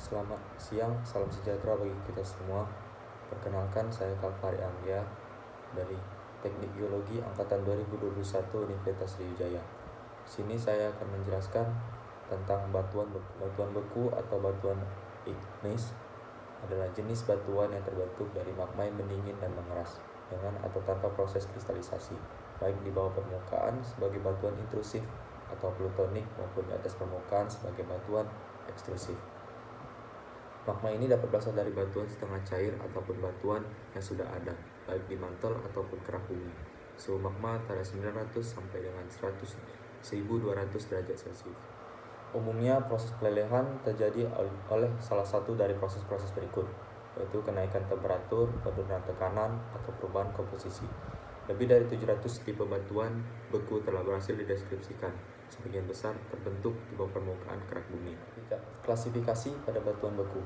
Selamat siang, salam sejahtera bagi kita semua. Perkenalkan, saya Kalvari Anggia dari Teknik Geologi Angkatan 2021 Universitas Sriwijaya. Sini saya akan menjelaskan tentang batuan beku. Batuan beku atau batuan igneis adalah jenis batuan yang terbentuk dari magma yang mendingin dan mengeras dengan atau tanpa proses kristalisasi, baik di bawah permukaan sebagai batuan intrusif atau plutonik maupun di atas permukaan sebagai batuan ekstrusif. Magma ini dapat berasal dari batuan setengah cair ataupun batuan yang sudah ada, baik di mantel ataupun kerak bumi. Suhu magma antara 900 sampai dengan 1200 derajat Celcius. Umumnya proses pelelehan terjadi oleh salah satu dari proses-proses berikut, yaitu kenaikan temperatur, penurunan tekanan, atau perubahan komposisi. Lebih dari 700 tipe batuan beku telah berhasil dideskripsikan. Sebagian besar terbentuk di bawah permukaan kerak bumi. Klasifikasi pada batuan beku.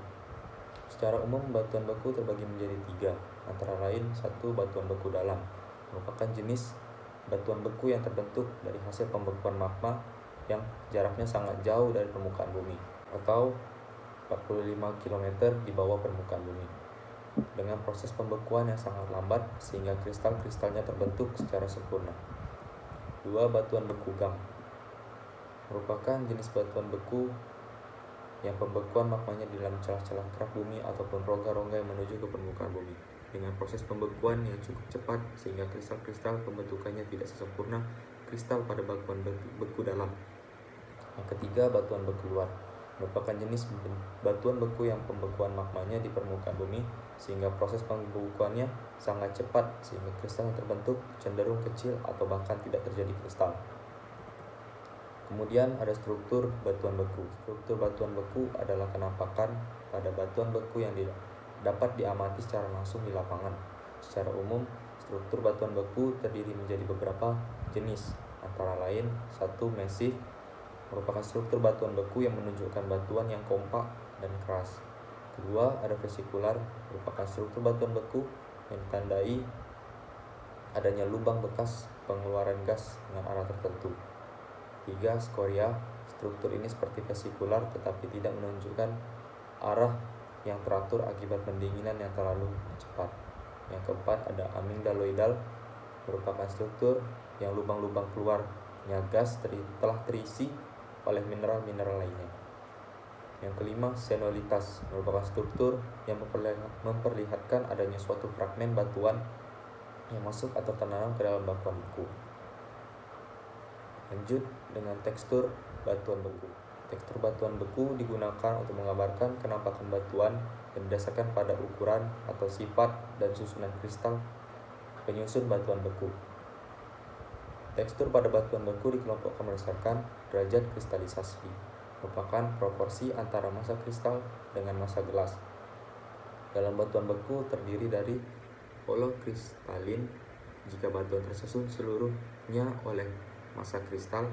Secara umum, batuan beku terbagi menjadi 3, antara lain 1. Batuan beku dalam, merupakan jenis batuan beku yang terbentuk dari hasil pembekuan magma yang jaraknya sangat jauh dari permukaan bumi, atau 45 km di bawah permukaan bumi, dengan proses pembekuan yang sangat lambat sehingga kristal-kristalnya terbentuk secara sempurna. 2. Batuan beku gam, merupakan jenis batuan beku yang pembekuan magmanya di dalam celah-celah kerak bumi ataupun rongga-rongga yang menuju ke permukaan bumi, dengan proses pembekuan yang cukup cepat sehingga kristal-kristal pembentukannya tidak sesempurna kristal pada batuan beku dalam. Yang ketiga, batuan beku luar, merupakan jenis batuan beku yang pembekuan magmanya di permukaan bumi sehingga proses pembekuannya sangat cepat sehingga kristal yang terbentuk cenderung kecil atau bahkan tidak terjadi kristal. Kemudian ada struktur batuan beku. Struktur batuan beku adalah penampakan pada batuan beku yang dapat diamati secara langsung di lapangan. Secara umum, struktur batuan beku terdiri menjadi beberapa jenis, antara lain 1. Massif, merupakan struktur batuan beku yang menunjukkan batuan yang kompak dan keras. Kedua, ada vesikular, merupakan struktur batuan beku yang ditandai adanya lubang bekas pengeluaran gas dengan arah tertentu. 3. Skoria, struktur ini seperti vesikular tetapi tidak menunjukkan arah yang teratur akibat pendinginan yang terlalu cepat. Yang keempat, ada amygdaloidal, merupakan struktur yang lubang-lubang keluarnya gas telah terisi oleh mineral-mineral lainnya. Yang kelima, senolitas, merupakan struktur yang memperlihatkan adanya suatu fragmen batuan yang masuk atau tertanam ke dalam batuan beku. Lanjut dengan tekstur batuan beku. Tekstur batuan beku digunakan untuk menggambarkan kenampakan batuan dan berdasarkan pada ukuran atau sifat dan susunan kristal penyusun batuan beku. Tekstur pada batuan beku dikelompokkan berdasarkan derajat kristalisasi, merupakan proporsi antara massa kristal dengan massa gelas. Dalam batuan beku terdiri dari holokristalin jika batuan tersusun seluruhnya oleh massa kristal,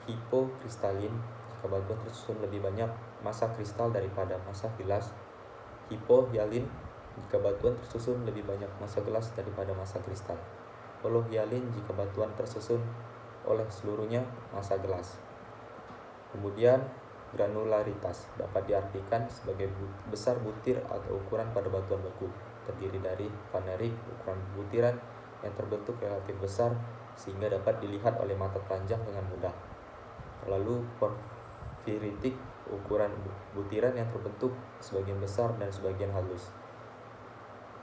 hipokristalin jika batuan tersusun lebih banyak massa kristal daripada massa gelas, hipohyalin jika batuan tersusun lebih banyak massa gelas daripada massa kristal, holohyalin jika batuan tersusun oleh seluruhnya massa gelas. Kemudian granularitas dapat diartikan sebagai besar butir atau ukuran pada batuan beku, terdiri dari vanerik, ukuran butiran yang terbentuk relatif besar sehingga dapat dilihat oleh mata telanjang dengan mudah. Lalu porfiritik, ukuran butiran yang terbentuk sebagian besar dan sebagian halus.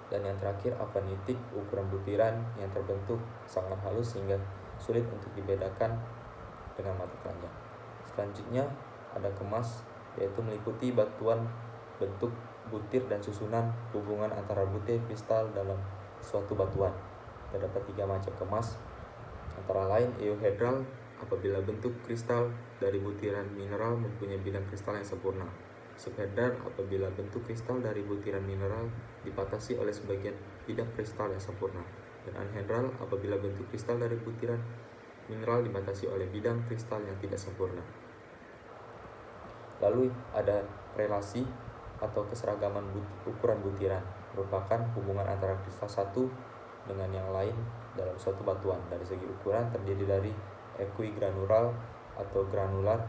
Dan yang terakhir, avanitik, ukuran butiran yang terbentuk sangat halus sehingga sulit untuk dibedakan dengan mata telanjang. Selanjutnya ada kemas, yaitu meliputi batuan bentuk butir dan susunan hubungan antara butir kristal dalam suatu batuan. Terdapat 3 macam kemas, antara lain euhedral, apabila bentuk kristal dari butiran mineral mempunyai bidang kristal yang sempurna. Subhedral, apabila bentuk kristal dari butiran mineral dipatasi oleh sebagian bidang kristal yang sempurna. Dan anhedral, apabila bentuk kristal dari butiran mineral dibatasi oleh bidang kristal yang tidak sempurna. Lalu ada relasi atau keseragaman ukuran butiran, merupakan hubungan antara kristal satu dengan yang lain dalam suatu batuan. Dari segi ukuran terdiri dari equigranular atau granular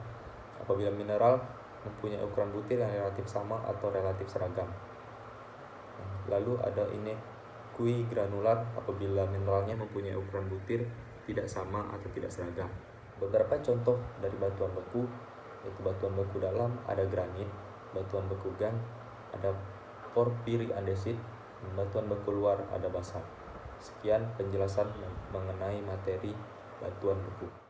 apabila mineral mempunyai ukuran butir yang relatif sama atau relatif seragam. Lalu ada inequi granular apabila mineralnya mempunyai ukuran butir tidak sama atau tidak seragam. Beberapa contoh dari batuan beku, yaitu batuan beku dalam ada granit, batuan beku gan ada porphyry andesit, dan batuan beku luar ada basalt. Sekian penjelasan mengenai materi batuan beku.